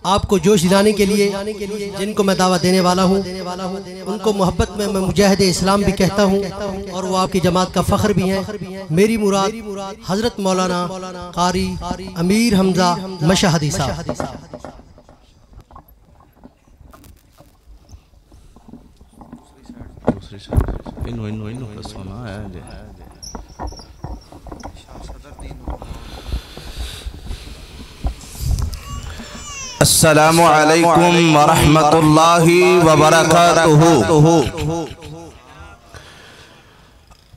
आपको जोश दिलाने के लिए जिनको मैं दावा देने वाला हूँ उनको मोहब्बत में मैं मुजाहिद इस्लाम भी कहता हूँ और वो आपकी जमात का फ़ख्र भी हैं। मेरी मुराद हज़रत मौलाना कारी अमीर हमजा मशहदी साहब। अस्सलामु अलैकुम वरहमतुल्लाहि वबरकातुहू।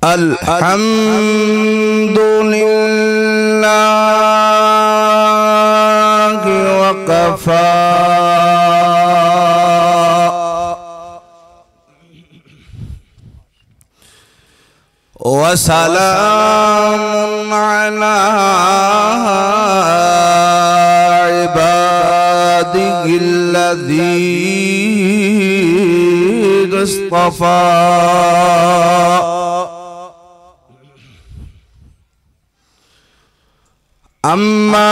अल्हम्दुलिल्लाहि वकफा वसलामुन अला इबादिहिल्लज़ीना इस्तफ़ा। अम्मा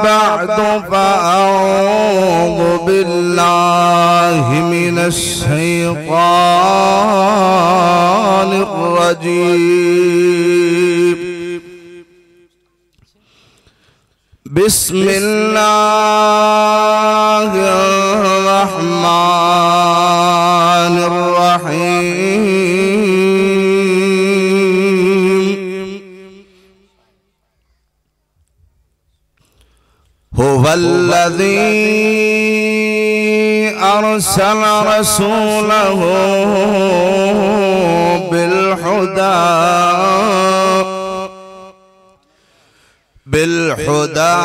बअदु फ़अऊज़ु बिल्लाहि मिनश शैतानिर रजीम। बिस्मिल्लाहिर्रहमानिर्रहीम। हुवल्लज़ी अरसल रसूलहू बिलहुदा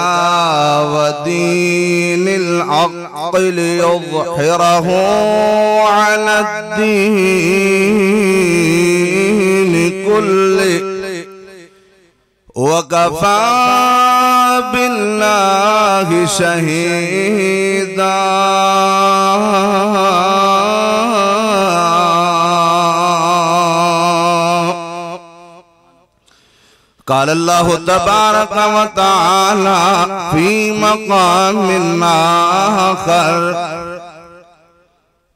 वदीनिल हक़्क़ लियुज़हिरहू अलद्दीनि कुल्लिहि वकफ़ा बिल्लाहि शहीदा। क़ाल अल्लाहु तबारक व तआला फ़ी मक़ामिन आख़र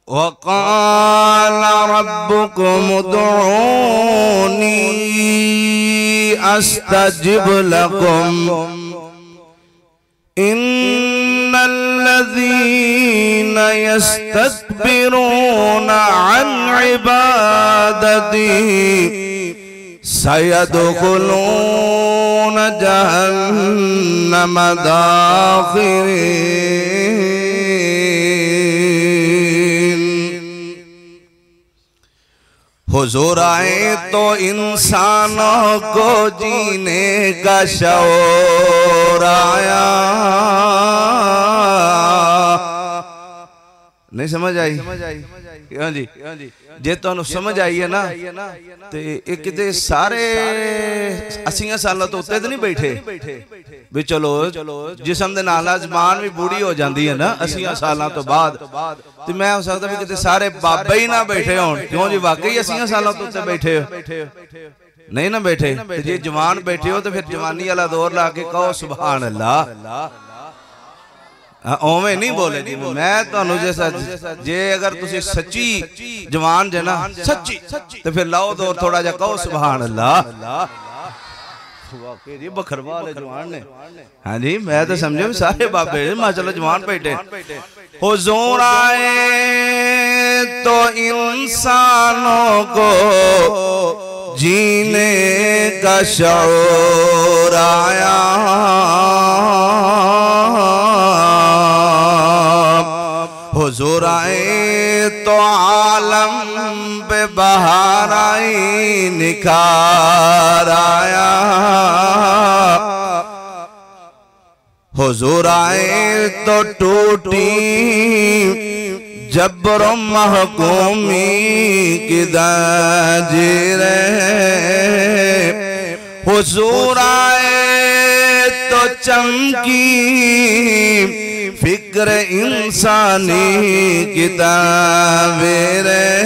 व क़ाल रब्बुकुम उदऊनी अस्तजिब लकुम इन्नल्लज़ीना यस्तकबिरूना अन इबादती सयदखुलून जहन्नम दाखिरीन। हुजूर आए तो इंसानों को जीने का शऊर आया। नहीं समझ आई? हाँ जी, जे तुहानू समझ आई है ना तो एक किते सारे 80 सालों तो उत्ते तो नहीं बैठे भी चलो जिसम दे नाल ज़बान भी बूढ़ी हो जाती है ना 80 सालों तो बाद, तो मैं हो सकता भी किते सारे बाबे ही ना बैठे हों। क्यों जी, वाकई 80 सालों तो उत्ते बैठे हो? नहीं ना बैठे। जे जवान बैठे हो तो फिर जवानी वाला दौर ला के कहो सुभान अल्लाह। ओवें नहीं बोले जी। मैं तो जे अगर तुसी सच्ची जवान जे ना सच्ची तो फिर लाओ दौर थोड़ा जा कहो सुभान अल्लाह। वाकई जी बखरवा वाले जवान ने। हाँ जी, मैं तो समझे सारे बाबे माशाल्लाह जवान बैठे। हुजूर आए तो इंसानों को जीने का शऊर आया। हुजूर आए तो आलम पे बहार आई निखार आया। हुजूर आए तो टूटी जबर महकूमी की जंजीरें। हुजूर आए तो चमकी फिक्र इंसानी की तावीरें।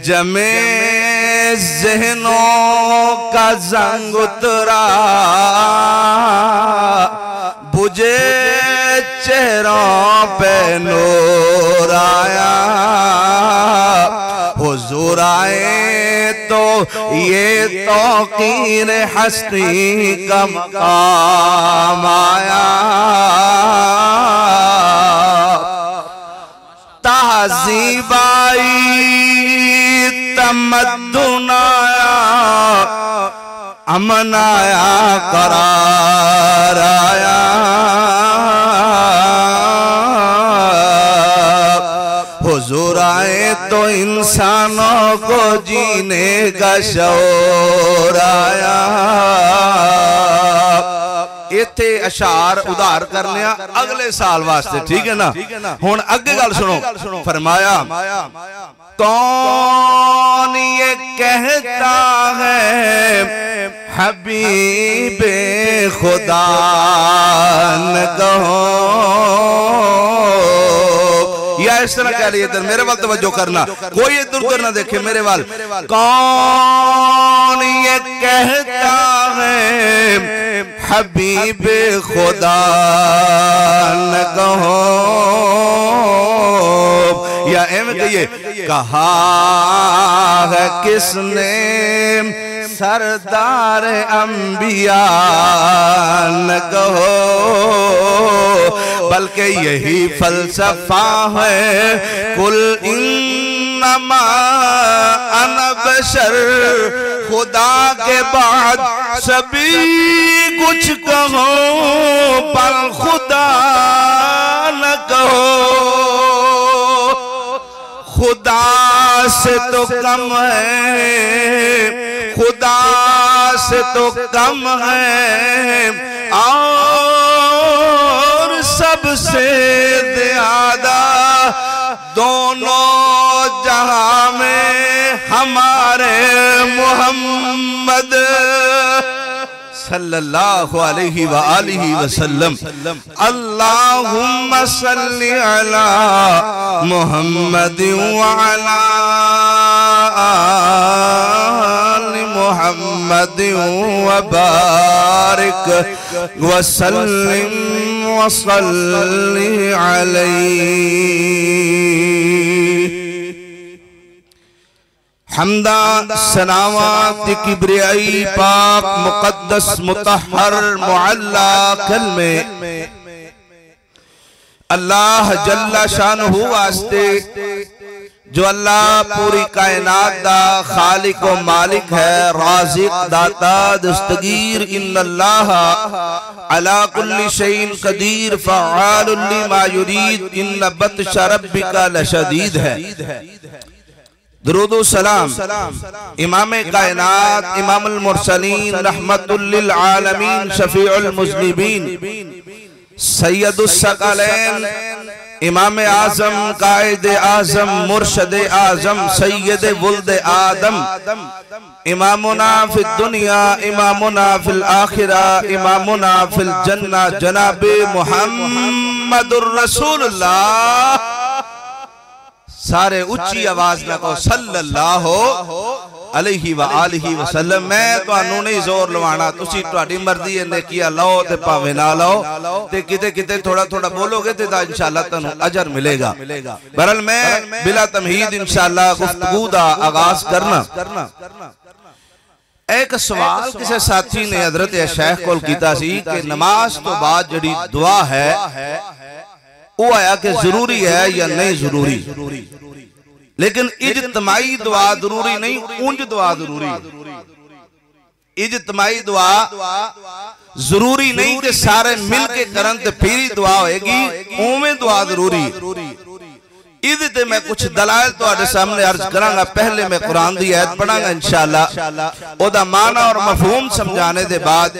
जमे ज़हनों का जंग उतरा, बुझे चेहरों पे नूर आया। हुजूर आए तो ये तौकीर हस्ती का मकाम आया। तहज़ीब आई, तमद्दुन आया, अमन आया, करार आया। हुजूर आए तो इंसानों को जीने का शौर आया। इत्थे अशार उधार करने अगले साल वास्ते, ठीक है ना। हुण अगे गल सुनो। फरमाया कौन ये कहता है हबीबे खुदा न कहो, या इस तरह कह रही है, मेरे वाल तवज्जो करना, कोई इधर उधर ना देखे मेरे वाल। कौन ये कहता है हबीबे खुदा न कहो, या एम कहिए कहा है किसने सरदार अंबिया न कहो, बल्कि यही फलसफा है कुल इन्नमा अना बशर, खुदा के बाद सभी कुछ कहो पर खुदा न कहो। खुदा से तो कम है, खुदा से तो कम है, और सबसे ज्यादा दोनों जहां में हमारे मोहम्मद सल्लल्लाहु अलैहि व आलिहि वसल्लम। अल्लाहुम्मा सल्लि अला मुहम्मद व अला आलि मुहम्मद व बारिक व सल्लिम व सल्लि अलैहि। हम्दा सनावात किब्रियाई पाक मुकद्दस मुतहहर मुअल्ला कलमे अल्लाह जल्ला शानहू वास्ते, जो अल्लाह पूरी कायनात दा खालिक व मालिक है, राज़िक दाता दस्तगीर। इन्नल्लाह अला कुल्ली शैइन कदीर फ़अालुन लिमा युरीद, इन्न बत्श रब्बिका लशदीद है। दुरूदो सलाम इमाम कायनात, इमामुल मुरसलीन, रहमतुल लिल आलमीन, शफीउल मुज़निबीन, सैयदुस सकलैन, इमाम आज़म, कायद आज़म, मुर्शद आज़म, सैयद वुल्द आदम, इमामुना फिद दुनिया, इमामुना फिल आखिरा, इमामुना फिल जन्ना, जनाबे मुहम्मदुर रसूलुल्लाह। सारे उच्ची आवाज में कहो सल्लल्लाहु अलैहि व आलिहि वसल्लम। मैं तुहानू नहीं जोर लवाना, तुसी तुहाडी मर्जी है, नेकियां लाओ ते भावे ना लाओ, ते किते किते थोड़ा थोड़ा बोलोगे ते इंशाअल्लाह तुहानू अजर मिलेगा। बहरहाल मैं बिला तमहीद इंशाअल्लाह गुफ्तगू दा आगाज करना। एक सवाल किसी साथी ने हजरत शेख कोल कीता सी कि नमाज तो बाद जड़ी दुआ है वो आया कि जरूरी है या नहीं जरूरी, लेकिन इज्तिमाई दुआ जरूरी नहीं, उंज दुआ जरूरी। इज्तिमाई दुआ जरूरी नहीं कि सारे मिल के करन ते फिर दुआ होएगी, उवें दुआ जरूरी। इहदे ते मैं कुछ दलाइल तुहाडे सामने अर्ज करांगा। पहले मैं कुरान दी आयत पढ़ांगा इंशाअल्लाह, ओदा माना और मफहूम समझाने दे बाद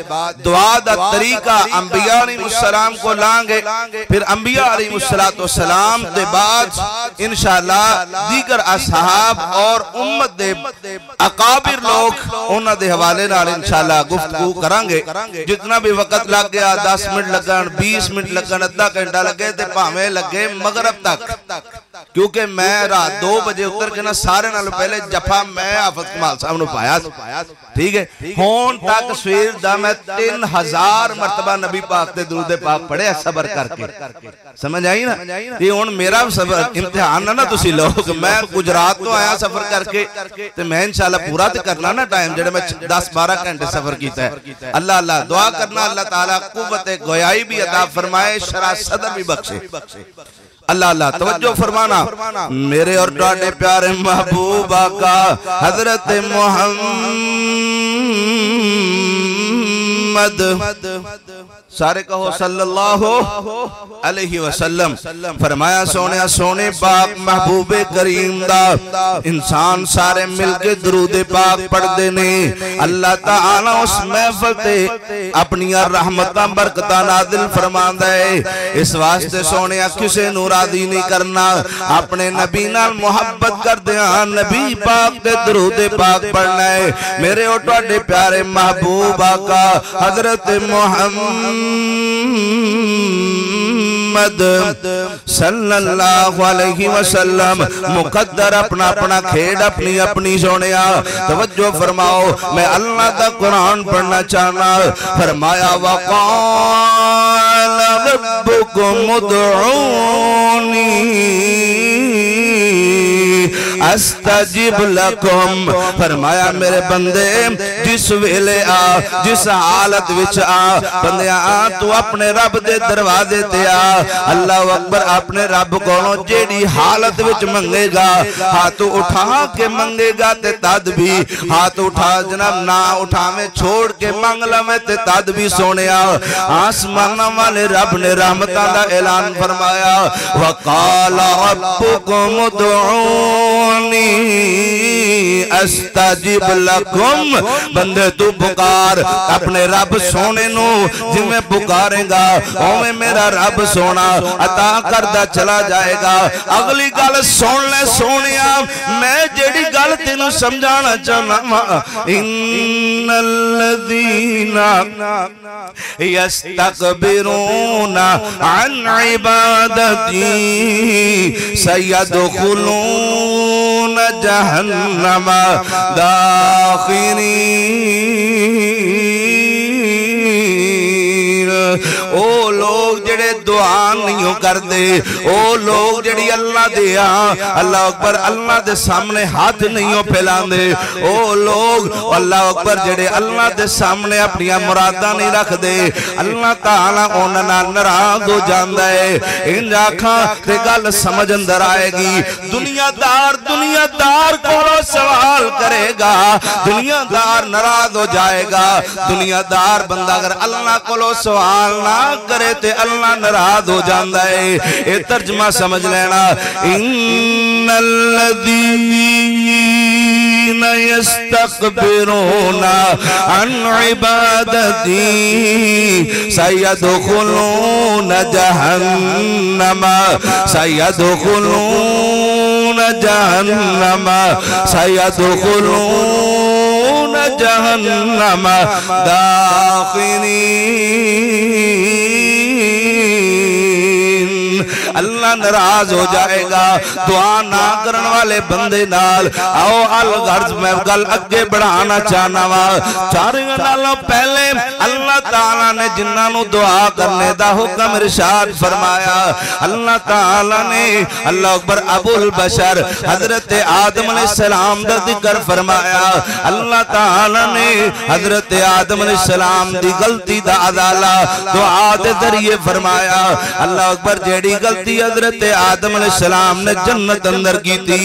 दुआ दा तरीका अंबिया अलैहिस्सलाम को लांगे, फिर अंबिया अलैहिस्सलाम दे बाद इंशाअल्लाह दीगर असहाब और उम्मत दे अकाबिर लोग उन्हां दे हवाले नाल इंशाअल्लाह गुफ्तगू करांगे। जितना भी वक्त लग गया, 10 मिनट लगन, 20 मिनट लगन, अद्धा घंटा लगे ते भावें लगे मगरब तक, क्योंकि मैं रात 2 बजे उतर के ना सारे नालों पहले जफा मैं हाफिज कमाल साहब नूं पाया, ठीक है। हुण तक सवेर दा मैं 3000 मरतबा नबी पाक ते दुरूद पाक पढ़े सबर करके, समझ आई ना। ये हुण मेरा सबर इम्तिहान ना तुसी लोग, मैं गुजरात तो आया सफर करके ते मैं इंशाअल्लाह पूरा ते करना ना टाइम जेड़ा मैं 10-12 घंटे सफर कीता है। अल्लाह अल्लाह दुआ करना अल्लाह ताला कुव्वत गोयाई भी अता फरमाए, शरा सदर भी बख्शे। अल्लाह अल्लाह तवज्जो फरमाना। मेरे और तुहाडे प्यारे महबूबा का हजरत मोहम्मद सारे कहो सल्लल्लाहु अलैहि वसल्लम फरमाया, सोने सोने पाक महबूबे करीम दा इंसान सारे मिलके दरूद पाक पढ़दे ने। अल्लाह ताला उस महफिल ते अपनी रहमतां बरकतां नाज़िल फरमांदा है। इस वास्ते सोने किसे नूं राज़ी नहीं करना, अपने नबी नाल मुहब्बत करदे हां, नबी पाक ते दरूद पाक पढ़ना है। मेरे और तुहाडे प्यारे महबूबा का हजरत मोहम्मद सल्लल्लाहु अलैहि वसल्लम मुकद्दर अपना अपना खेड अपनी अपनी सोनिया तवज्जो फरमाओ। मैं अल्लाह दा कुरान पढ़ना चाहना। फरमाया वक़ाल रब्बुकुम उदऊनी अस्तजिब लकुम। फरमाया मेरे बंदे जिस वेले आ, जिस हालत विच आ, बंदिया तू अपने रब दे दरवाजे ते आ। अल्लाह अकबर। अपने रब कोलों जेड़ी हालत विच मंगेगा, हाथ उठा के मंगेगा ते तद भी, हाथ उठा जनाब ना उठावे छोड़ के मंग लवे ते तद भी सोनिया आसमान वाले रब ने रहमतां दा ऐलान फरमाया। वक़ाल रब्बुकुम उदऊनी अस्तजिब लकुम। बंदे तू पुकार अपने रब सोने नू, जिवें पुकारेगा ओवें मेरा रब सोना अता करदा चला जाएगा। अगली गल सुन ले सोनिया, मैं जेड़ी गल तेनू समझाना चाहना वा, इन्नल्लज़ीना यस्तकबिरूना अन इबादती सयदखुलून जहन्नम दाखिरीन। ओ लोग जेड़े दुआ नहीं करते, ओ लोग जेड़ी अल्लाह दे अल्लाह अकबर अल्लाह दे सामने हाथ नहीं फैलाते, ओ लोग अल्लाह अकबर जेड़े अल्लाह दे सामने अपनी मुरादा नहीं रखते, अल्लाह ताला उन्हां नाल नाराज हो जाता है। इंज आखां ते गल समझ अंदर आएगी। दुनियादार कोलों सवाल करेगा, दुनियादार नाराज हो जाएगा। दुनियादार बंदा अगर अल्लाह कोलों सवाल ना करे ते अल्लाह नाराज हो जाता है। ये तर्जमा समझ लेना। इन्नल्लज़ीना यस्तकबिरूना अन इबादती सयदखुलून जहन्नम सयदखुलून जहन्नम सयदखुलून जहन्नम दाखिरीन। अल्लाह नाराज हो जाएगा दुआ ना करने वाले बंदे नाल। आओ अल गर्ज मैं गल अगे बढ़ाना चाहना वा। सारियां नालों पहले अल्लाह ताला ने जिन्हां नूं दुआ करने दा हुक्म इरशाद फरमाया, अल्लाह ताला ने अल्लाह अकबर अबुल बशर हजरत आदम अलैहिस्सलाम दा जिक्र फरमाया। अल्लाह ताला ने हजरत आदम अलैहिस्सलाम दी गलती दा अदाला दुआ दे जरिए फरमाया। अल्लाह अकबर जेड़ी गलती हजरत आदम अलैहिस्सलाम ने जन्नत अंदर की थी,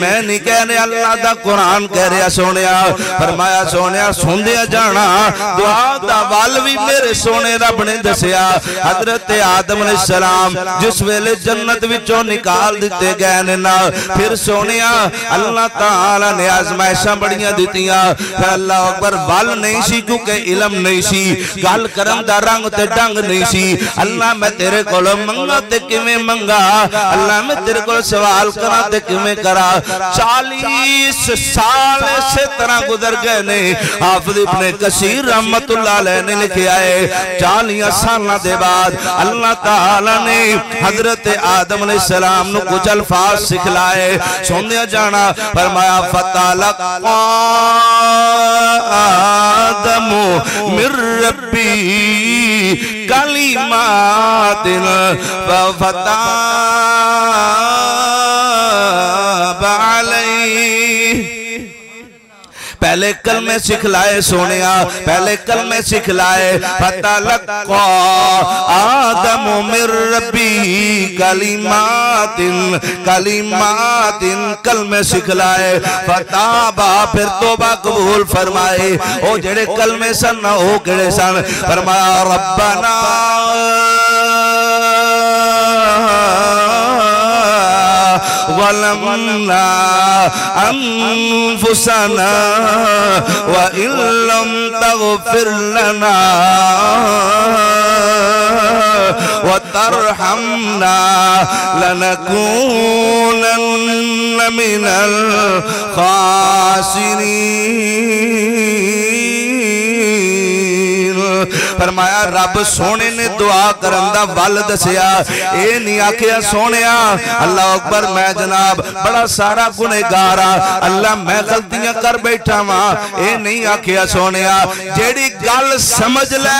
मैं नहीं कह रहा, अल्लाह दा कुरान कह रहा। सोनिया फरमाया सोनिया सुनदिया जाना, दुआ दा वल भी मेरे सोने रब ने दसिया। हजरत आदम अलैहिस्सलाम जिस वेले जन्नत विचों निकाल दिते गए ने ना, फिर सोनिया अल्लाह ताला ने आजमाइशां बड़ियां दित्तियां। फिर अल्लाह अकबर वल नहीं सी, क्योंकि इलम नहीं सी, गल करन दा रंग ते ढंग नहीं सी। अल्लाह मैं तेरे कोलों मंगा ते किवें किवें मंगा, अल्लाह मैं तेरे को सवाल करा ते किवें करा। 40 साल इस तरह गुजर गए ने। हाफिज इब्ने कसीर रहमतुल्लाह अलैह ने लिखा है 40 साल दे बाद अल्लाह ताला ने हजरत आदम अलैहिस्सलाम नु कुछ अल्फाज सिखलाए। सुनदे जाना फरमाया फतलक़ा आदमु मिर रब्बी कलिमातिन फताब अलैहि। पहले कलमे सिखलाए सोनिया, पहले कलमे सिखलाए। फतलक़ा आदम मिर रब्बी कलिमातिन, कलिमातिन कलमे सिखलाए। फताबा फिर तौबा कबूल फरमाए। ओ जेड़े कलमे सन ओ केड़े सन? फरमाया रब्बना वलमना अनफुसना व इल्लम तगफिर लना व तरहमना लनकूनन्न मिनल खासिरीन। फरमाया रब सोने ने दुआ करन दा वल दसिया। ए नहीं आखिया सोनिया अल्लाह अकबर मैं जनाब बड़ा सारा गुनहगार हां, अल्लाह मैं गलतियां कर बैठा वां। ए नहीं आखिया सोनिया जेड़ी गल समझ ले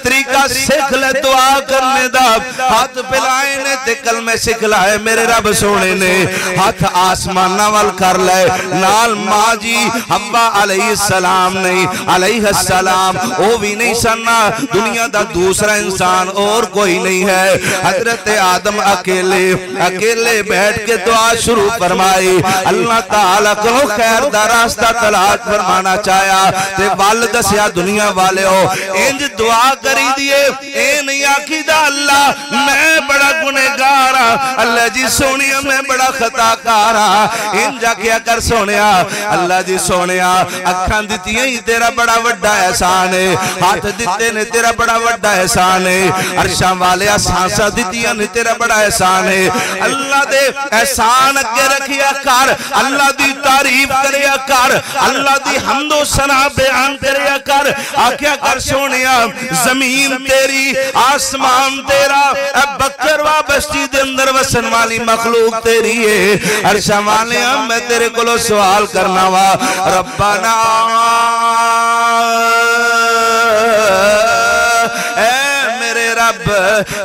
तरीका सीख ले दुआ करने दा। हाथ पिलाए ने ते कलमे सिखलाए मेरे रब सोने ने। हाथ आसमाना वल कर ले नाल मां जी हव्वा अलैहिस्सलाम नहीं अलैहिस्सलाम ओ भी नहीं सन्ना, दुनिया दा दूसरा इंसान और कोई नहीं है। हजरत आदम अकेले अकेले बैठ के दुआ शुरू फरमाई। अल्लाह ताला को खैर दा रास्ता तलाश फरमाना चाया ते वल दसिया दुनिया वाले हो इंज दुआ करी दिए। ए नहीं आखीदा अल्लाह मैं बड़ा गुनहगार हां, अल्लाह जी सोनिया मैं बड़ा खताकार हां। इंज आखिया कर सोनिया अल्लाह जी सोनिया अखां दित्तियां ही तेरा बड़ा वड्डा एहसान है, हाथ दिते ने तेरा बड़ा वड्डा एहसान है, अरशां वाले सांसा दित्तियां ने तेरा बड़ा एहसान है। अल्लाह दे एहसान अगे रखिया कर, अल्लाह दी तारीफ करिया कर, अल्लाह दी हम्दो सना बयान करिया कर। आख्या कर सोनिया जमीन तेरी आसमान तेरा बकरवा बस्ती दे अंदर वसन वाली मखलूक तेरी है। अरशां वाले मैं तेरे कोलो सवाल करना वा रब्बाना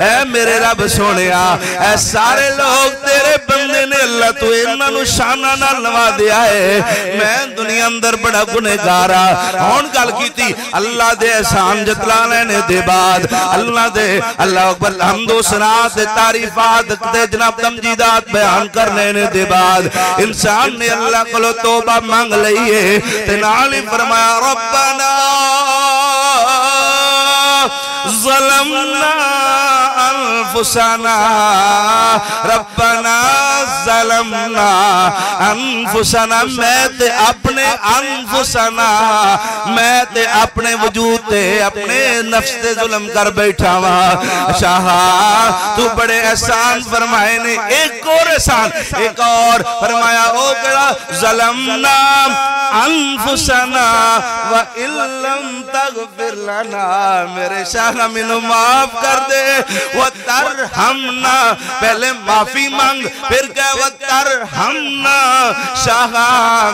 ऐ मेरे रब सोनिया ऐ सारे लोग तेरे बंदे ने, अल्लाह तू इन्हां शाना नाल नवा दिया है। मैं दुनिया अंदर बड़ा गुनहगार हां। हुण गल कीती अल्लाह दे एहसान जतला लेने दे बाद अल्लाह दे अल्लाह अकबर हम्दो सना ते तारीफात ते जनाब तमजीदात बयान कर लेने दे बाद इंसान ने अल्लाह कोलो तौबा मांग लई है ते नाल ही फरमाया रब्बना ज़लमना अनफुसना रब्बना ज़लमना अनफुसना। मैं ते अपने अनफुसना मैं ते अपने वजूद ते अपने नफ्स ते जुल्म कर बैठा वा। शाह तू बड़े एहसान फरमाए ने। एक और एहसान एक और फरमाया ओ केड़ा ज़लमना अनफुसना व इल्लम तगफिर लना। मेरे शाह मैनू माफ कर दे व तरहमना। पहले माफी मांग फिर कह व तरहमना। शाह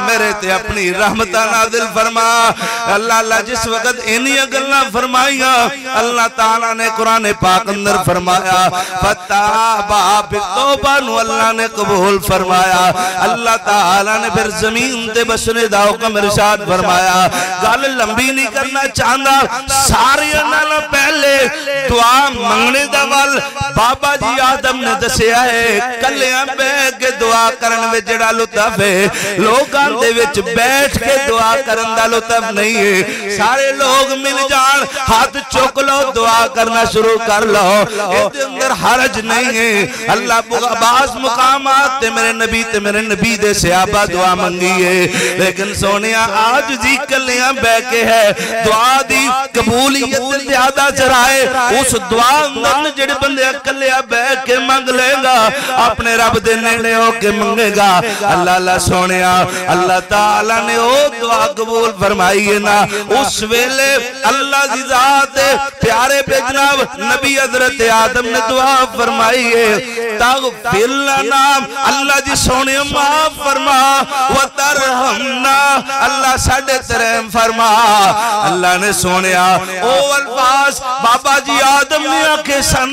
मेरे ते अपनी रहमत नाज़िल फरमा। अल्लाह अल्लाह जिस वक्त इन्हीं गल्लां फरमाइया अल्लाह ताला ने कुरान पाक अंदर फरमाया फताबा तौबा नु अल्लाह ने कबूल फरमाया। अल्लाह ताला ने फिर जमीन ते बसने दा हुक्म इरशाद फरमाया। गल लंबी नहीं करना चाहता, सारे नाल पहले दुआ मंगने दा वल बाबा जी आदम ने दसिया है। कलियां बैठ के दुआ करन विच जेड़ा लुत्फ है लोकां दे विच बैठ के दुआ करन दा लुत्फ नहीं है। सारे लोग मिल जान हाथ चुक लो दुआ करना शुरू कर लो, इसके अंदर हरज नहीं है। अल्लाह बाज़ मुकामात ते मेरे नबी दे सहाबा दुआ मंगी है, लेकिन सोनिया आज जी कलियां बैठ के है दुआ दी कबूलियत ज्यादा जराए है उस दुआ अंदर जेड़े बंदे कलिया बह के मंग लेगा अपने रब दे नेड़े होके मंगेगा। अल्लाह अल्लाह सोनिया अल्लाह ताला ने ओ दुआ कबूल फरमाई है ना। उस वेले अल्लाह दी जात प्यारे पे जनाब नबी हजरत आदम ने दुआ फरमाई है तगफिर लना अल्लाह जी सोने माफ फरमा व तरहमना अल्लाह साडे ते रहम फरमा। अल्लाह ने सोनिया ओ अल्फाज बाबा जी आदम ने आखे सन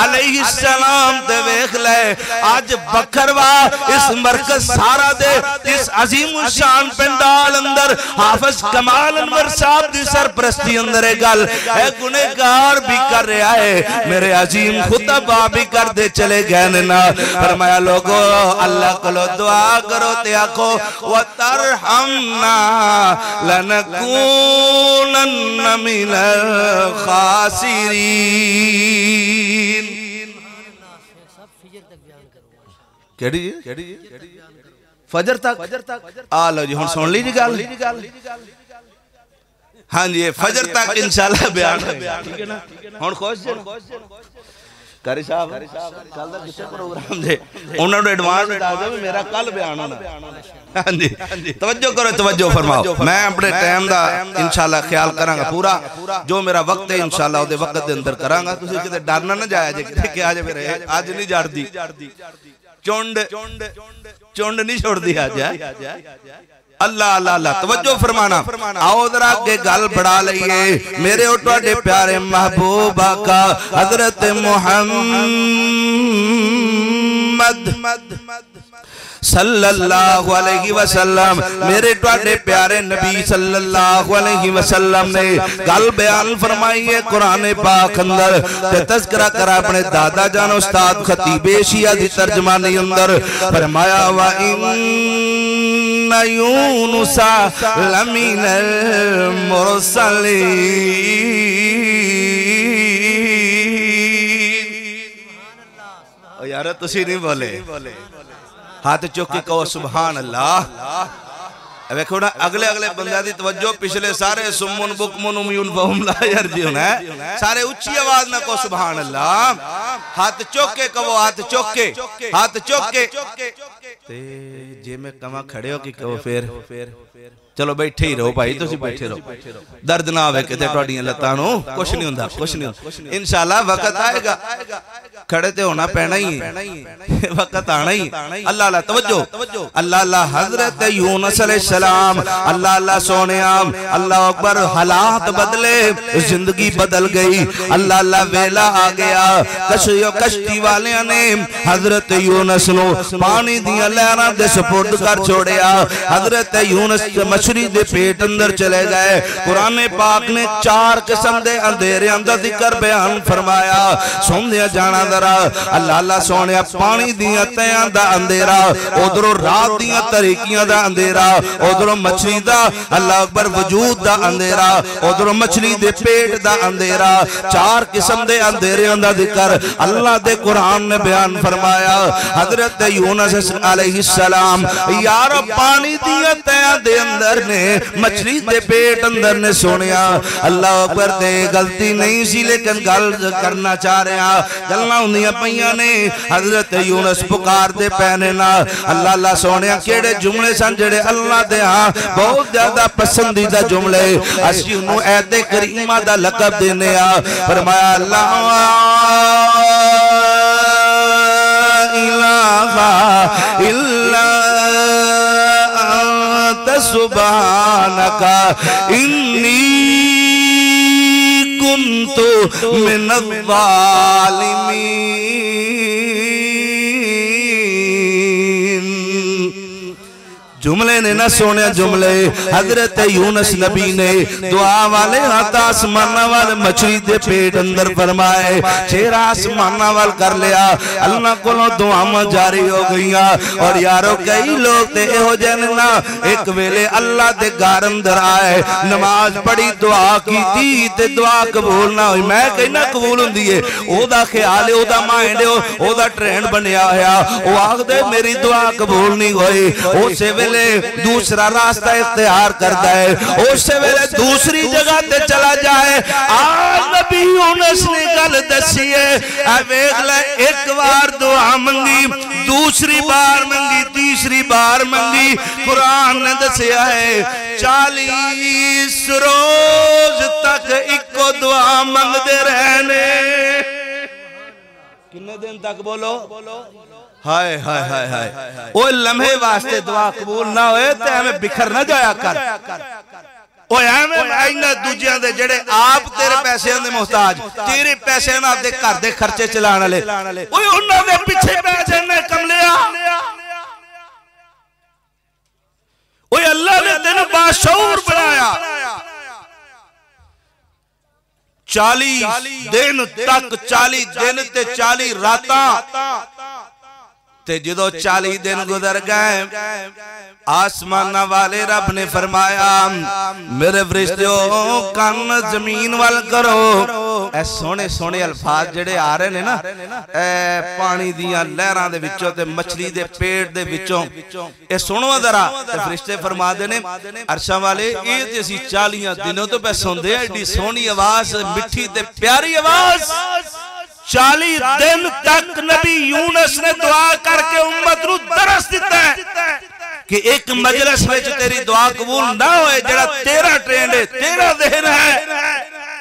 अलैहिस्सलाम ते वेख ले आज बकरवा इस मरकज सारा दे इस अजीम शान पंडाल अंदर हाफिज कमाल अनवर साहब दी सरपरस्ती अंदर है गल है गुनहगार भी कर रहा है मेरे अजीम खुतबा भी कर दे चले गए ना। फरमाया लोगो अल्लाह को दुआ करो ते आखो व तरहमना लनकूनन्न मिनल खासिरीन। फजर तक आ लो जी हुण सुन ली जी गल। हाँ जी फजर तक इंशाल्लाह बयान ठीक है ना। हुण खुश कारी साहब कल दा किथे प्रोग्राम दे उन्हां नूं एडवांस दस दो मेरा कल बयान होना। हाँ जी तवज्जो करो तवज्जो फरमाओ। मैं अपने टाइम दा इंशाल्लाह ख्याल करांगा पूरा जो मेरा वक्त है इंशाल्लाह ओदे वक्त दे अंदर करांगा। तुसीं किते डरना ना जाया जे किते क्या जे मेरे अज नहीं जड़दी चुंड नहीं छोड़दी अज अल्लाह अल्लाह अल्लाह तवज्जो फरमाना। आओ जरा आगे गल बढ़ा लईए मेरे और तुहाडे प्यारे महबूब आका हजरत मुहम्मद सल्लल्लाहु अलैहि वसल्लम मेरे तुहाडे प्यारे नबी सल्लल्लाहु अलैहि वसल्लम ने गल बयान फरमाई है कुरान पाक अंदर ते तज़किरा करा अपने दादा जान उस्ताद खतीब एशिया दी तर्जमानी अंदर फरमाया व इन्ना यूनुसा लमिनल मुरसलीन। यार तुसी नहीं बोले हाथ चुक के कहो सुभान अल्लाह। देखो ना अगले अगले बंदा दी तवज्जो पिछले सारे सुम्मुन बुकमुन उमयुन फहुम ला यरजिउन है सारे उच्ची आवाज में कहो सुभान अल्लाह। हाथ चुक के कहो हाथ चुक के ते जे मैं कमा खड़े हो कि कहो फिर चलो बैठे ही रहो भाई तुसी बैठे रहो दर्द ना आवे किते तुहाडीआं लत्तां नूं कुछ नहीं हुंदा इंशाअल्लाह वक्त आएगा खड़े ते होना पैना ही वक्त आना ही। अल्लाह अल्लाह तवज्जो अल्लाह अल्लाह हजरत यूनुस अलैहिस्सलाम अल्लाह अल्लाह सोनिया अल्लाह अकबर हालात बदले जिंदगी बदल गई। अल्लाह अल्लाह वेला आ गया कश्ती वालियां ने हजरत यूनुस नूं पानी दियां लहरां दे सुपुर्द कर छोड़िया। हजरत यूनुस मछली दे पेट अंदर चले गए। कुरान पाक ने 4 किस्म दे अंधेरियां दा जिक्र बयान फरमाया सुनदे जाना जरा। अल्लाह अल्लाह सोने पानी दियां तयां दा अंधेरा उधरों रात दियां तरीकियां दा अंधेरा उधरों मछली दा अल्लाह अकबर वजूद दा अंधेरा उधरों मछली दे पेट दा अंधेरा 4 किस्म दे अंधेरियां दा जिक्र अल्लाह दे कुरान ने बयान फरमाया। हजरत यूनुस अलैहिस्सलाम यार पानी दियां तयां दे अंदर ने मछली दे पेट अंदर ने सुनिया अल्लाह अकबर दे गलती नहीं सी लेकिन गल करना चाह रहा गल्लां हुंदियां पईयां ने। हजरत यूनुस पुकार दे पैने ना अल्लाह अल्लाह सोनिया केड़े जुमले सन जेड़े अल्लाह दे हां बहुत ज्यादा पसंदीदा जुमले असीं उन्हों ऐते करीमा दा लक़ब देने आ। फरमाया अल्लाह इलाहा इल्ला सुब्हानका इन्नी कुन्तु मिनज़ ज़ालिमीन। जुमले ने ना सोने जुमले हजरत यूनुस नबी ने दुआ वाले हाथ आसमान वाल मछली दे पेट अंदर फरमाए चेहरा आसमान वाल कर लिया। अल्लाह कोलों दुआवां जारी हो गईयां और यारो कई लोग ते इहो जन ना एक वेले अल्लाह दे घर अंदर आए नमाज पढ़ी दुआ कीती ते दुआ कबूल ना हुई। मैं कहना कबूल हुंदी है ओदा ख्याल है ओदा माइंड है ओदा ट्रेंड बनया होया ओ आखदे मेरी दुआ कबूल नहीं होई उस वेले दूसरा रास्ता इख्तियार करता है उस वेले दूसरी जगह ते चला जाए। नबी यूनुस ने गल दसी है। वेख ले, एक बार दुआ मंगी, दूसरी बार मंगी, तीसरी बार मंगी। कुरान ने दसिया है 40 रोज तक इको दुआ मंगते रहने। कितने दिन तक बोलो? हाय हाय हाय हाय। ओ लम्हे वास्ते दुआ कबूल ना होए ते हमें बिखर ना जाया कर। ओ एवें दूजियां दे जेड़े आप तेरे पैसे दे मोहताज, तेरे पैसे नाल दे घर दे खर्चे चलाने वाले, ओए उन्हां दे पीछे पै जाने कमलिया। ओए अल्लाह ने तेनू बाशऊर बनाया। 40 दिन तक, 40 दिन ते 40 रातां ते जदों 40 दिन गुजर गए, आसमान वाले रब ने फरमाया मेरे फरिश्तियों कन जमीन वाल करो। ए सोने सोने अल्फाज जेड़े आ रहे ने ना, ए पानी दियां लहरां दे विचों ते मछली दे पेट दे विचों, ए सुनो जरा। ते फरिश्ते फरमाते ने अरशां वाले, ये ते असीं 40 दिनों तो पै सुनदे आ, एडी सोहनी आवाज, मिठी ते प्यारी आवाज। 40 दिन तक नबी यूनुस ने दुआ करके उम्मत नू दरस दिता है कि एक मजलिस में तेरी दुआ कबूल ना होए, जेड़ा तेरा ट्रेंड है, तेरा देन है,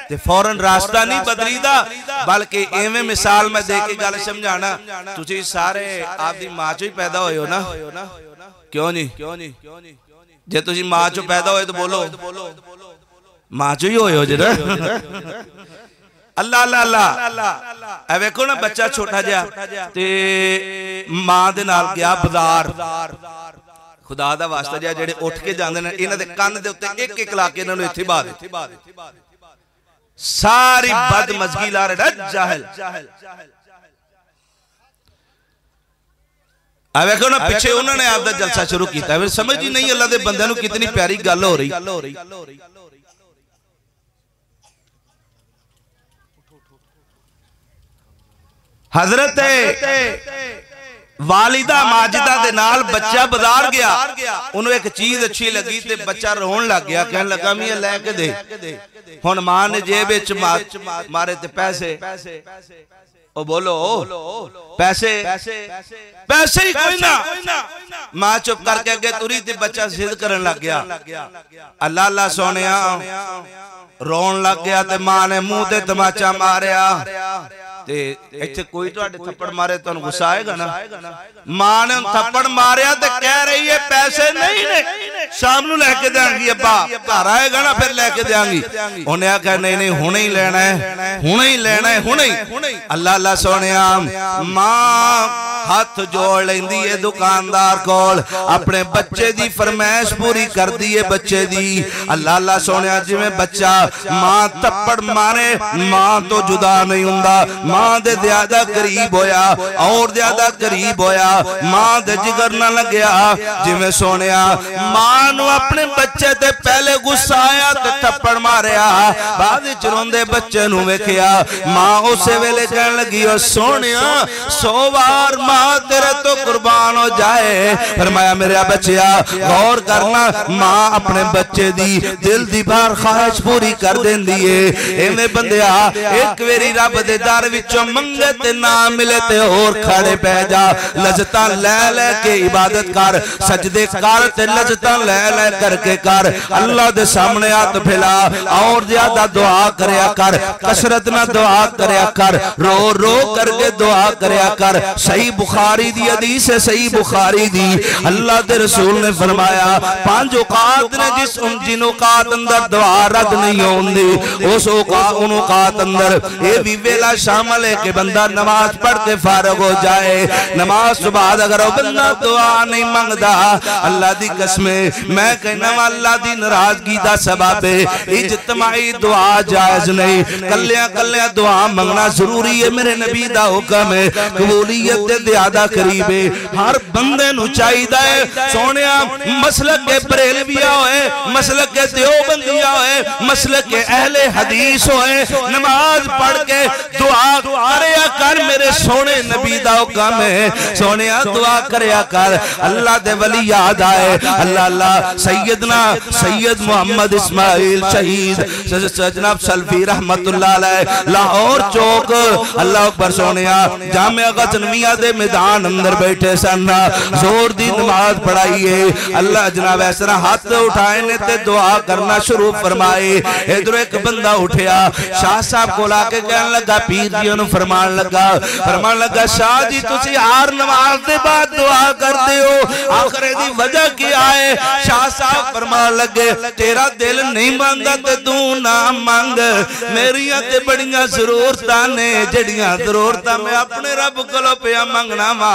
ते फौरन रास्ता नहीं बदलीदा, बल्कि एवें मिसाल मैं दे के गल समझाना। तुसी सारे आपदी मां चो ही पैदा होए हो ना, क्यों नहीं? जे तुसी मां चो पैदा होए तो बोलो मां चो ही होए हो जरा। अल्लाह अल्लाह अल्लाह। वेखो ना, बच्चा छोटा जिहा ते मां दे नाल गया बाजार, खुदा दा वास्ता जिहा जेड़े उठ के जांदे ने, इन्हां दे कंन दे उत्ते एक एक ला के इन्हां नूं इत्थे बा दे। सारी बदमज़गी ला रहा जाहिल। वेखो ना, पिछे उन्होंने आपदा जलसा शुरू किया, फिर समझ ही नहीं अल्लाह दे बंदे नूं कितनी प्यारी गल हो रही। हजरत वालिदा माजिदा दे नाल बच्चा बाजार गया, उन्हें एक चीज अच्छी लगी ते बच्चा रोन लग गया, कहने लगा मियां लेके दे। हुण मां ने जेब विच मारे ते पैसे, ओ बोलो पैसे ही कोई ना। मां चुप करके अगे तुरी ते बच्चा जिद करन लग गया। अल्लाह अल्लाह सोनिया रोन लग गया ते मां ने मुंह ते तमाचा मारिया। ते इत्थे कोई तुहाडे थप्पड़ मारे तुहानू गुस्सा आएगा ना? मां ने थप्पड़ मारिया ते कह रही है पैसे नहीं ने, शाम नू लेके देंगी, अब्बा घर आएगा ना फिर लेके देंगी। उन्हें आख्या नहीं नहीं हुणे ही लेना है, हुणे ही लेना है, हुणे ही। अल्लाह अल्लाह सोनिया मां हाथ जोड़ लेंदी है दुकानदार कोल, अपने बच्चे दी फरमाइश पूरी कर दी है बच्चे दी। अल्लाह अल्लाह सोनिया जिवें बच्चा मां थप्पड़ मारे मां तो जुदा नहीं हुंदा, मां दे ज्यादा करीब होया और ज्यादा करीब होया, मां दे जिगर ना लग्या। जिवें सोनिया मां नू अपने बच्चे ते पहले गुस्सा आया ते थप्पड़ मारिया, बाद विच रोंदे बच्चे नू वेखिया, मां उसे वेले कहन लगी ओ सोनिया 100 बार मां तेरे तो कुर्बान हो जाए। फरमाया मेरा बच्चा गौर करना, मां अपने बच्चे दी दिल दी बार ख्वाहिश पूरी कर देंदी है। एवें बंदिया एक वेरी रब दे दर विचों मंगे ते ना मिले ते होर खड़े पै जा, लजतां ले ले के इबादत कर, सजदे कर ते लजतां ले ले करके कर, अल्लाह दे सामने हाथ फैला और ज्यादा दुआ करया कर, कसरत ना दुआ करया कर, रो रो करके दुआ करया कर। सही बुखारी दी हदीस है, सही बुखारी दी, अल्लाह दे रसूल ने फरमाया 5 औकात ने जिन औकात अंदर दुआ रद नहीं होंदी, उस औकात अंदर ये भी वेला शामिल है कि बंदा नमाज पढ़ के फारग हो जाए। नमाज के बाद अगर बंदा दुआ नहीं मंगदा, अल्लाह दी कसम मैं कहना अल्लाह दी नाराजगी दा सबब है। इज्तिमाई दुआ जायज नहीं, कल्लियां कल्लियां दुआ मंगना जरूरी है, मेरे नबी दा हुक्म है। कबूलियत दे ज्यादा करीब है। हर बंदे नू चाहिदा है सोनिया मसलक के बरेलविया होए, मसलक के देवबंदिया होए, मसलक के अहले हदीस होए, नमाज पढ़ के दुआ करया कर। मेरे सोने नबी दा हुक्म है सोनिया दुआ करया कर। अल्लाह दे वली याद आए, अल्लाह अल्लाह सैयदना सैयद मोहम्मद इस्माइल शहीद जनाब सल्फी रहमतुल्लाह अलैह लाहौर चौक अल्लाह अकबर सोनिया जामिया गजनविया दे मैदान अंदर बैठे सन, जोर दी नमाज पढ़ाइए। अल्लाह जनाब इस तरह हाथ उठाए ने ते दुआ करना शुरू फरमाए। इधर एक बंदा उठया शाह साहब को लाके कहन लगा, पीर जी ओनु फरमान लगा शाह जी तुसी हर नमाज के बाद दुआ करते हो, आखिर दी वजह क्या है? शाह साहब फरमान लगे तेरा दिल नहीं मांगदा ते तू ना मंग, मेरिया ते बड़ियां जरूरतां ने जड़ियां जरूरतां मैं अपने रब कोलों पिया मंगना वा।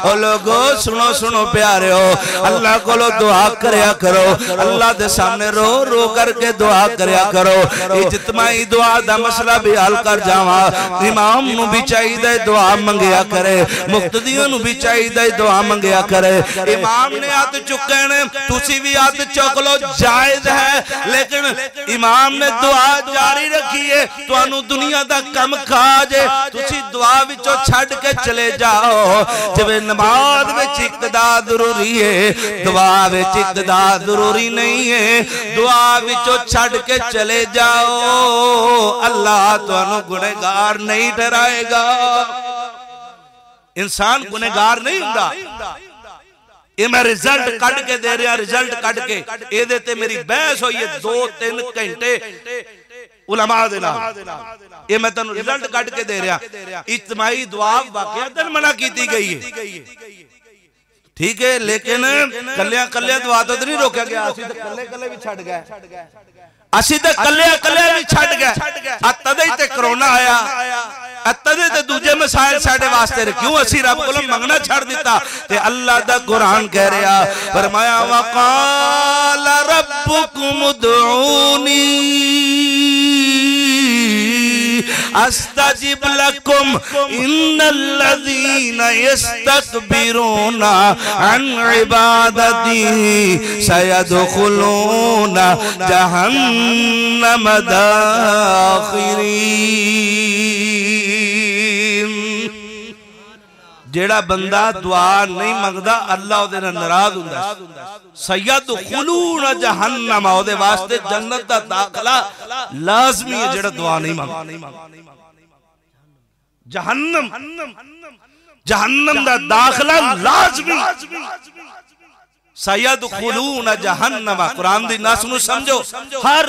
ओ लोगो सुनो सुनो प्यारे हो, अल्लाह कोलों दुआ करया करो, अल्लाह दे सामने रो रो करके दुआ करया करो। इज्तमाई दुआ दा मसला भी हल कर जावा। इमाम नू भी चाहिए दुआ मंगया करे, मुक्तदियों नू भी चाहिए दुआ मंगया करे। इमाम ने हाथ चुके ने तुसी भी हाथ चुक लो, जायज है, लेकिन इमाम ने दुआ जारी रखी है। तुहानू दुनिया दा कम खाजे तुसी दुआ विचों छड़ के चले जाओ। जिवें नमाज विच इक्तदा जरूरी है, दुआ विच इक्तदा जरूरी नहीं है। दुआ विचों छड़ के चले जाओ, अल्लाह तुहानू गुनहगार नहीं ठहराएगा। इंसान गुनहगार नहीं हुंदा। ये मैं रिजल्ट कट के दे रहा, रिजल्ट कट के एदे ते मेरी बहस हुई है 2-3 घंटे उलमा दे नाल। ये मैं तैनूं रिजल्ट कट के दे रहा। इज्तिमाई दुआ वाकईतन मना की गई है, ठीक है, लेकिन कलिया कलिया दुआ तो नहीं रोका गया। असीं ते कल्ले कल्ले भी छड़ गए, असीं ते कल्ले कल्ले भी छड़ गए। तदे ते कोरोना आया, तदे ते दूजे मसाइल साडे वास्ते क्यों असीं रब कोलों मंगना छड़ दिता। ते अल्लाह दा कुरान कह रहा, फरमाया वक़ाल रब्बुकुम उदऊनी अस्तजिब लकुम इन्नल्लज़ीना यस्तकबिरूना अन इबादती सयदखुलूना जहन्नम दाखिरीन। जेड़ा बंदा दुआ नहीं मंगदा अल्लाह उहदे नाल नाराज हुंदा। सयदखुलूना जहन्नम उहदे वास्ते जन्नत दा दाखला लाजमी है। जेड़ा दुआ नहीं मंगदा जहन्नम जहन्नम दा दाखला लाजमी। सयदखुलूना जहन्नम कुरान दी नस नू समझो। हर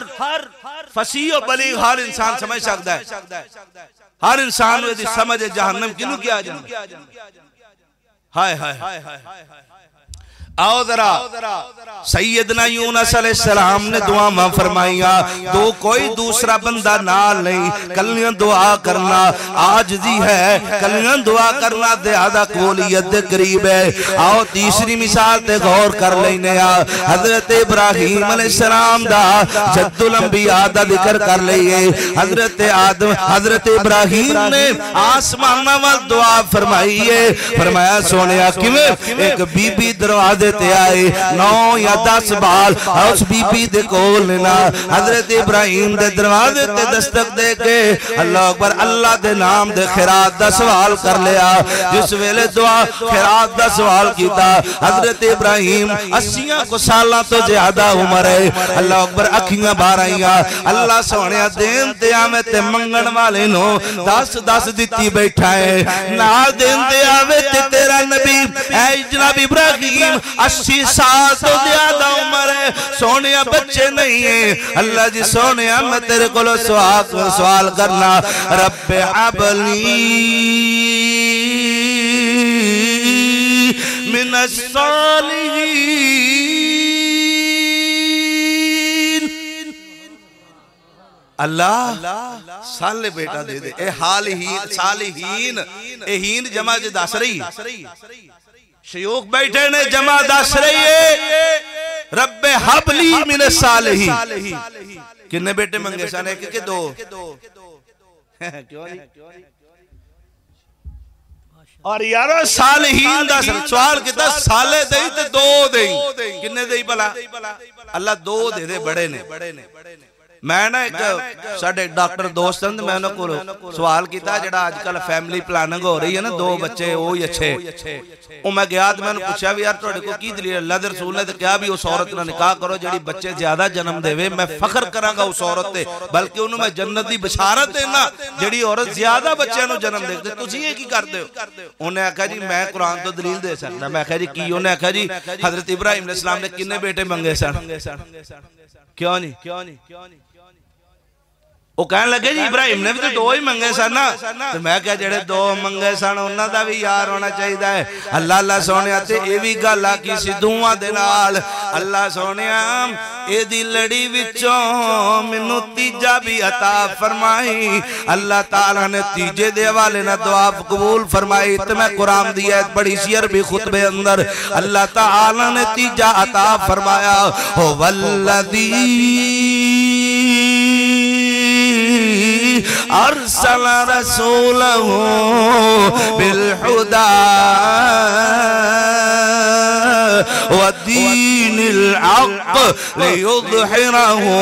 फसीह और बलीग हर इंसान समझ सकता है। हर इंसान दी समझ जहन्नम किनू किया जाए। हाय हाय आओ जरा सैयदना यूनुस अलैहिस्सलाम ने दुआवां फरमाइया, तो कोई दूसरा बंदा नाल नहीं, कलियां दुआ करना आजिज़ी है, कलियां दुआ करना ज़्यादा कबूलियत दे करीब है। आओ तीसरी मिसाल ते गौर कर लेने आ। हजरत इब्राहीम अलैहिस्सलाम दा जद्दुल अंबिया दा जिक्र कर लईए। हजरत आदम हजरत इब्राहीम ने आसमानां वल दुआ फरमाई है। फरमाया सोनिया किवें एक बीबी दरवाजे ते आए 9 या 10 बाल उस बीबी दे कोल ना हजरत इब्राहीम दे दरवाजे ते दस्तक दे के अल्लाह अकबर अल्लाह दे नाम दे खैरात दा सवाल कर लिया। जिस वेले दुआ खैरात दा सवाल कीता हजरत इब्राहीम 80 को सालां तो ज्यादा उम्र है। अल्लाह अकबर अखियां बाहर आईयां। अल्लाह सोहणिया देन ते आवे ते मंगण वाले नो 10 दित्ती बैठा है। ना देन ते आवे ते तेरा नबी ऐ जनाब इब्राहीम 80 साल तो ज्यादा उम्र है, सोने बच्चे नहीं है। अल्लाह जी सोने मैं तेरे को सवाल करना, रब्बे अबली मिनस सालिहीन। अल्लाह साले बेटा दे दे। ए हालहीन सालिहीन ए हीन जमा जे दस रही शयूख बैठे ने जमा दस रही है। रब्बे हबली मिन सालिहीन। कितने बेटे मंगे सन? एक के दो? क्यों नहीं? और यारो सालहीन दा सवाल किता साले देई ते दो देई किन्ने देई भला अल्लाह दो दे दे बड़े ने मैं ना एक साडे डॉक्टर दोस्त हैं मैं उन्हां कोल सवाल किया जिहड़ा अजकल फैमिली प्लानिंग हो रही है ना दो बच्चे वो ही अच्छे वो मैं गया तो मैंने पूछा भी यार तुहाडे कोल की दलील अल्लाह दे रसूल ने तो कहा भी उस औरत नाल निकाह करो जिहड़ी बच्चे ज्यादा जन्म देवे मैं फखर करांगा उस औरत ते बल्कि उन्होंने मैं जन्नत दी बशारत देना जिहड़ी औरत ज्यादा बच्चों नूं जन्म देती तुसीं ये की करदे हो उन्हें आख्या जी मैं कुरान तो दलील दे सकदा मैं आख्या जी की उन्हें आख्या जी हजरत इब्राहिम अलैहिस्सलाम ने किन्ने बेटे मंगे सन क्यों नहीं वो कहने लगे जी इब्राहिम ने भी तो दो ही मंगे सन ना तो मैं क्या जेड़े दो मंगे सन उन्हां दा भी यार होना चाहिए है अल्लाह अल्लाह सोनिया ते ये भी गल आखी सी दुआं दे नाल अल्लाह सोनिया एदी लड़ी विचों मैनू तीजा भी अता फरमाई अल्लाह ताला ने तीजे दे हवाले ना दुआ कबूल फरमाई ते मैं कुरान दी आयत पढ़ी सी अरबी खुतबे अंदर अल्लाह ताला ने तीजा अता फरमाया हो वल्लदी अरसल रसूलहु बिलहुदा वदीनिल हक़ लियुज़हिरहु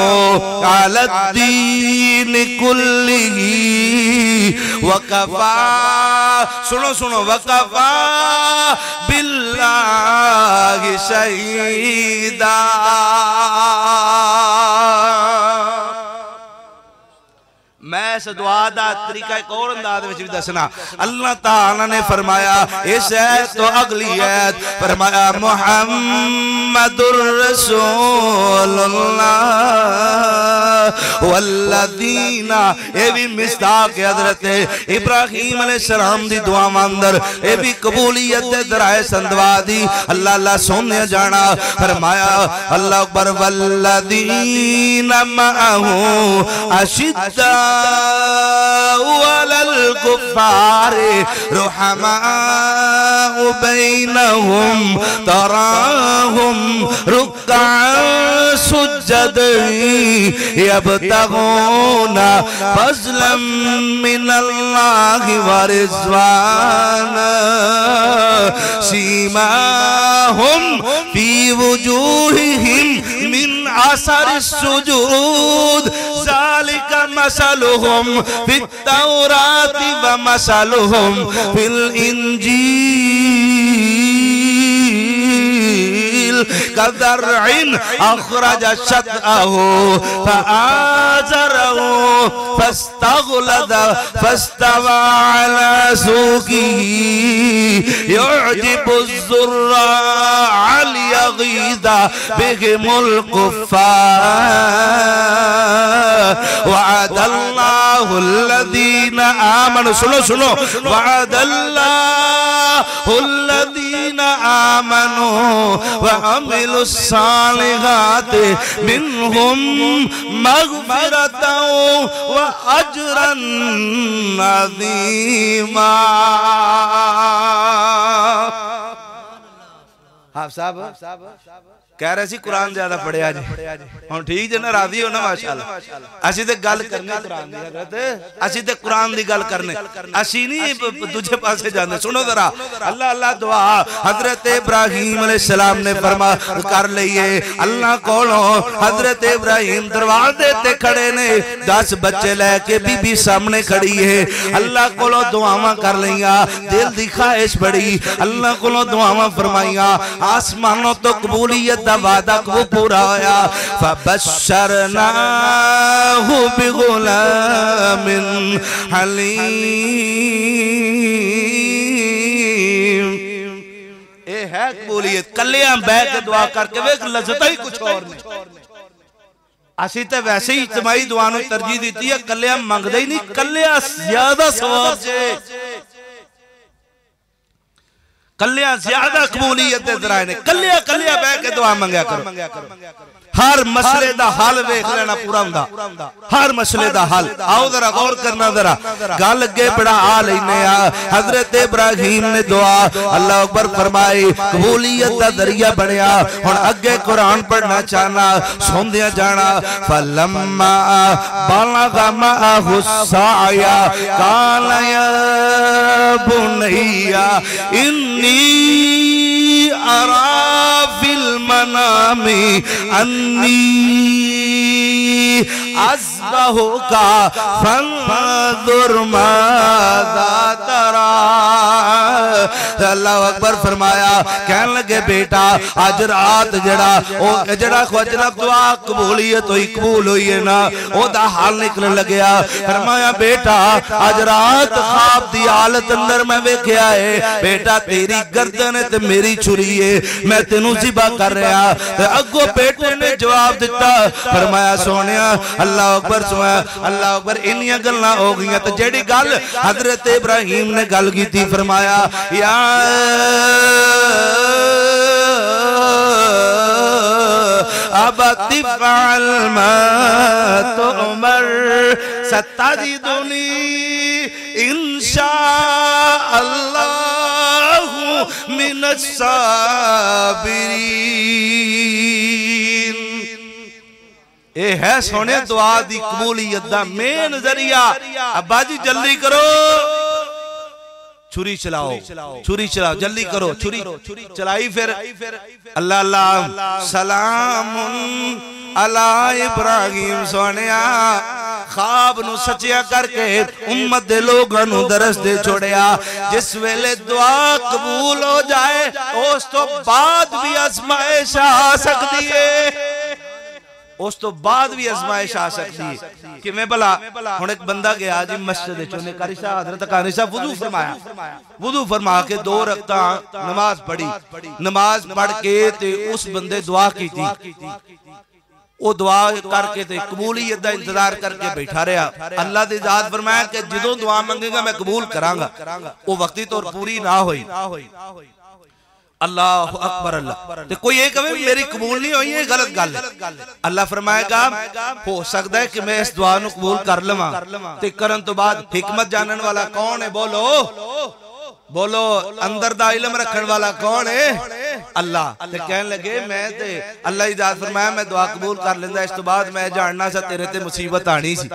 अलद्दीन कुल्लिही वकफ़ा सुनो वकफ़ा बिल्लाहि शहीदा मैं इस दुआ दा तरीका एक और अंदाज में भी दसना अल्लाह ताला ने फरमाया इस आयत तो अगली आयत फरमाया मुहम्मदुर रसूलुल्लाह वल्लदीना ये भी मिस्ताक हजरत इब्राहिम अलैहिस्सलाम दी दुआ अंदर ये भी कबूलियत दे दराए संदवा दी अल्लाह अल्लाह सोने जाना फरमाया अल्लाह अकबर वल्लदीना मअहू अशिद्दा वलल कुफ्फार रुहमाउ बैनहुम तराहुम रुक्अन सुज्जदन यब्तगूना फज़लन मिनल्लाहि व रिज़वाना सीमाहुम फी वुजूहिहिम मिन असरिस सुजूद ज़ालिका मसलुहुम फित तौराति व मसलुहुम फिल इंजील कज़र्इन अख़रज शतअहु फ़आज़रहु फ़स्तग़लज़ फ़स्तवा अला सूक़िही युअजिबु ज़ुर्राअ लियग़ीज़ बिहिमुल कुफ़्फ़ार वअदल्लाहु अल्लज़ीना आमनू सुनो वअदल्लाहु अल्लज़ीना आमनू व अमिलुस सालिहाति मिनहुम मग़फ़िरतन व अजरन अज़ीमा। आप साहब कह रहे सी कुरान ज्यादा पढ़िया जी हम ठीक जे ना राजी हो ना माशाअल्लाह असी ते गल करनी कुरान दी हजरत असी ते कुरान दी गल करने असी नहीं दूजे पासे जाने सुनो जरा अल्लाह अल्लाह दुआ हजरत इब्राहिम अलैहिस्सलाम ने फरमा कर लईए अल्लाह कोलों हजरत इब्राहिम दरवाजे ते खड़े ने 10 बच्चे लेके बीबी सामने खड़ी है अल्लाह कोलों दुआवां कर लईया दिल दी ख्वाहिश बड़ी अल्लाह कोलों दुआवां फरमाइया आसमानों तो कबूलियत दा वादा को पूरा होया फबश्शरनाहु बिगुलामिन हलीम। ए है कबूलियत कलियां बैठ के दुआ करके वे लज़्ज़त ही कुछ और नहीं असी तो वैसे ही इज्तिमाई दुआ नूं तरजीह दी है कलियां मंगदे ही नहीं कलियां ज्यादा सवाब जे कलिया ज्यादा कबूलियत दे दराए ने। कलिया कलिया बह के दुआ मंगया करो, हर मसले दा हल वेख लेना पूरा हुंदा, हर मसले दा हल। आओ जरा गौर करना, जरा गल अगे बढ़ा लेने आ। हजरत इब्राहिम ने दुआ अल्लाह अकबर फरमाई, कबूलियत दा दरिया बनया। हुण अगे कुरान पढ़ना चाहना, सुनदिया जाना। फलम्मा बलगा माहु साया काल या बुनैया इन्नी अरा फिल मनामी अन्नी अज़्बहुका फंजुर माज़ा तरा। अल्लाह अकबर फरमाया, कहने लगे बेटा आज रात जड़ा ख्वाजरब दुआ कबूलियत हुई, कबूल हुई है ना, ओदा हाल निकलने लगे। फरमाया बेटा आज रात ख्वाब दी हालत अंदर मैं वेख्या है, बेटा तेरी गर्दन है ते मेरी छुरी है, मैं तेनू ज़िबा कर रहा। अगो बेटे ने जवाब दिता, फरमाया सोनिया अल्लाह अकबर, सुना अल्लाह अकबर। इन्नियां गल्लां हो गईयां ते जेड़ी गल हजरत इब्राहिम ने गल की थी, फरमाया या अबति फ़अल मा तुअमर सतजिदुनी इंशा अल्लाहु मिनस साबिरीन। ये है सोने दुआ दी कबूलियत दा मेन जरिया। अब्बा जी जल्दी करो, छुरी चलाओ, छुरी चलाओ, जल्दी करो। छुरी चलाई, फिर अल्लाह अल्लाह सलामुन अला इब्राहिम। सोनिया ख्वाब नु सच्चिया करके उम्मत दे लोगां नु दरस दे छोड़िया। जिस वेले दुआ कबूल हो जाए उस तो बाद भी आजमाइश आ सकती है, उस तो बाद भी आजमाइश आ सकती है। किवें भला? हुण एक बंदा गया जी मस्जिद विच, उन्हें कारी साहब हजरत कारी साहब वुजू फरमाया, वुजू फरमा के 2 रकात नमाज पढ़ी। नमाज पढ़ के ते उस बंदे दुआ की थी, वो दुआ करके ते कबूलियत दा इंतजार करके बैठा रहा। अल्लाह दी जात फरमाया कि जदों दुआ मंगेगा मैं कबूल करांगा। वो वक्ती तौर पूरी ना होई। अल्लाह अकबर। अल्लाह ते कोई ये कहे मेरी कबूल नहीं हुई, ये गलत गल है। अल्लाह फरमाएगा हो सकता है कि मैं इस दुआ नु कबूल कर लवां, ते करन तो बाद हिकमत जानने वाला कौन है? बोलो बोलो। अंदर दा इल्म रखने वाला कौन है? अल्लाह। ते कहने लगे मैं ते अल्लाह इजाजत फरमाया मैं दुआ कबूल कर लेंदा, इस तो बाद मैं जानना सा तेरे ते मुसीबत आनी सी,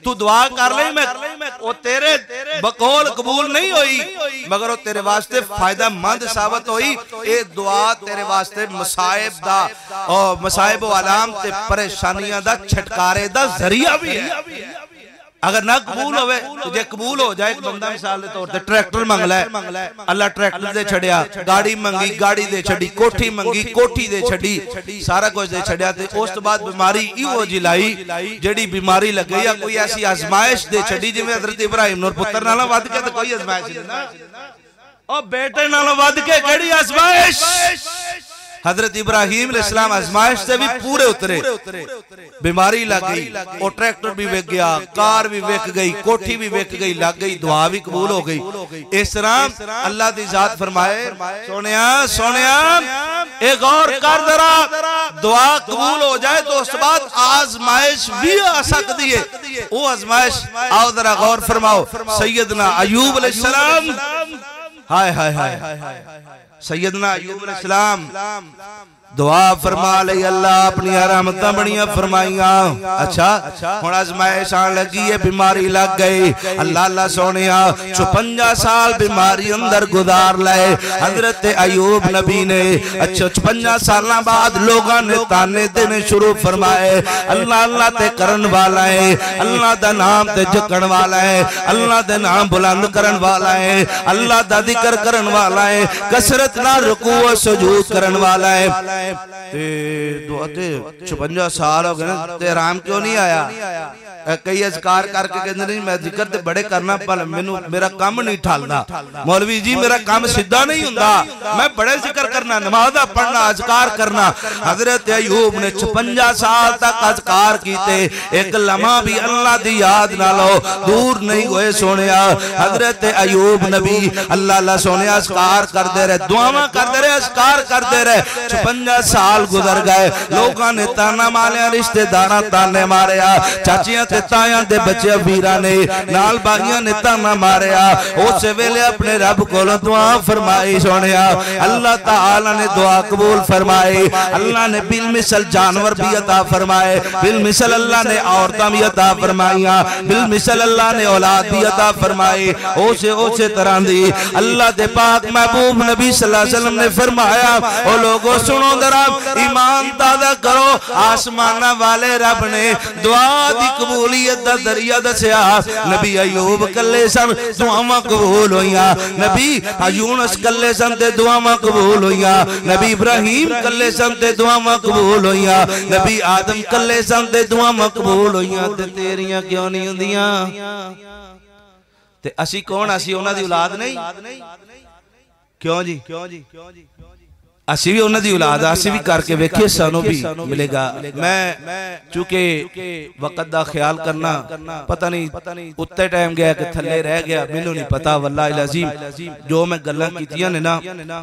तू दुआ कर ले, मैं ओ तेरे बकौल कबूल नहीं हुई मगर वो तेरे वास्ते फायदेमंद साबित हुई। ये दुआ तेरे वास्ते मसाइब दा और मसाइब आलाम ते परेशानियां दा छटकारे दा जरिया भी है। अगर ना कबूल होवे तो जे कबूल हो जाए, एक बंदा मिसाल के तौर पे ट्रैक्टर मंग लै, अल्लाह ट्रैक्टर दे छड़िया, गाड़ी मंगी गाड़ी दे छड़ी, कोठी मंगी कोठी दे छड़ी, सारा कुछ दे छड़िया। ते उस तो बाद बीमारी इहो जी लाई जेड़ी बीमारी लग गई, या कोई ऐसी आजमाइश दे छड़ी जिवें हजरत इब्राहिम नूर पुत्र नालों वध के तो कोई आजमाइश नहीं ना, ओ बेटे नालों वध के केड़ी आजमाइश। हजरत इब्राहिम अलैहिस्सलाम आजमाइश से भी पूरे उतरे, बीमारी लग गई, और ट्रैक्टर भी विक गया, कार भी विक गई, कोठी भी विक गई, लग गई, दुआ भी कबूल हो गई। इस तरह अल्लाह दी जात फरमाए सोनिया सोनिया एक और कर जरा, दुआ कबूल हो जाए तो उस बाद आजमाइश भी आ सकती है। वो आजमाइश आओ जरा गौर फरमाओ। सैयदना अयूब अलैहिस्सलाम, हाय हाय हाय सैयदना अयूब अलैहिस्सलाम दुआ फरमा ले, अल्लाह अपनी रहमतां बड़ियां फरमाइया। अच्छा हुण आजमाइश आन लगी है, बीमारी लग गई। अल्लाह अल्लाह सोनिया 56 साल बीमारी अंदर गुजार लाए हजरत अयूब नबी ने। अच्छा 56 साल बाद लोगों ने ताने देने शुरू फरमाए, अल्लाह अल्लाह ते करन वाला है, अल्लाह दा नाम ते जकण वाला है, अल्लाह दे नाम बुलंद करन वाला है, अल्लाह दा जिक्र करन वाला है, कसरत ना रुकू व सुजूद करन वाला है। ते 56 साल हो गए ना, ते आराम क्यों नहीं आया? कई अज़कार करके कहते नहीं मैं जिक्र ते बड़े करना पर मैनू मेरा काम नहीं ठलदा। मौलवी जी मेरा काम सीधा नहीं हुंदा, मैं बड़े जिक्र करना, नमाज़ पढ़ना, अज़कार करना। हजरत अयूब ने 56 साल तक अज़कार कीते, एक लम्हा भी अल्लाह दी याद ना लो दूर नहीं होए सोनिया। हजरत अयूब नबी अल्लाह अल्लाह सोने अज़कार करते रहे, दुआवां करते रहे, अज़कार करते रहे। 56 साल गुजर गए, लोगों ने ताना मारिया, रिश्तेदार ताने मारिया, चाचियां ते तायां दे बच्चे वीरां ने नाल भाइयां ने ताना मारिया। उस वेले अपने रब कोलों दुआ फरमाई सोनिया, अल्लाह ताला ने दुआ कबूल फरमाई। अल्लाह ने बिल मिसल जानवर भी अता फरमाए, बिल मिसल अल्लाह ने औरतां भी अता फरमाइया, बिल मिसल अल्लाह ने औलाद भी अता फरमाई। उसे तरह दी अल्लाह दे पाक महबूब नबी सल्लल्लाहु अलैहि वसल्लम ने फरमाया, ओ लोगों सुनो जरा, ईमान ताज़ा करो। आसमाना वाले रब ने दुआ दी कबूलियत दा दरिया दसिया। नबी अयूब कल्ले सन, दुआवां कबूल होइयां। नबी यूनुस कल्ले सन ते दुआवां कबूल होइयां। नबी इब्राहिम कल्ले सन ते दुआवां कबूल होइयां। नबी आदम कल्ले सन ते दुआवां कबूल होइयां। ते तेरियां क्यों नहीं हुंदियां? ते असी कौन? असी उन्हां दी औलाद नहीं? क्यों जी? असी भी उन्हां दी औलाद, असी भी करके वेखिए, सानू भी मिलेगा। मैं चूंकि वक्त दा ख्याल करना पता नहीं उत्ते टाइम गया कि थल्ले रह गया, मैनू नहीं पता। वल्लाहिल अज़ीम जो मैं गल्लां कीतियां ने ना,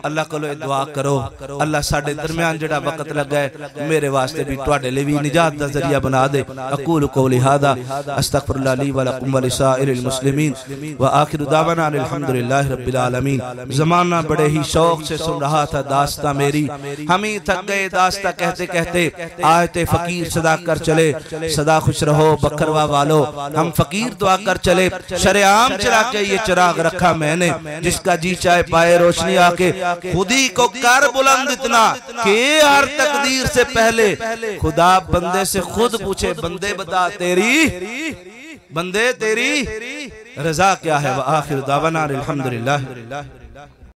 अल्लाह कोलों दुआ करो अल्लाह साडे दरमियान जिहड़ा वक्त लगा है मेरे वास्ते भी तुहाडे लिए भी निजात दा जरिया बना दे। अक़ूलु क़ौली हाज़ा अस्तग़फ़िरुल्लाह ली व लकुम व लिसाइरिल मुस्लिमीन व आखिरु दावाना अल्हम्दुलिल्लाहि रब्बिल आलमीन। ज़माना बड़े ही शौक से सुन रहा था दास्तां मेरी, हम ही थक गए दास्ता कहते कहते। आयते फकीर सदा कर चले, सदा खुश रहो बकरवा वालो। हम फकीर दुआ कर चले, शरेआम चला के ये चिराग रखा मैंने, जिसका जी चाहे पाए रोशनी आके। खुदी को कर बुलंद इतना कि हर तकदीर से पहले खुदा बंदे से खुद पूछे, बंदे बता तेरी बंदे तेरी रजा क्या है। व आखिर दावाना अल्हम्दुलिल्लाह।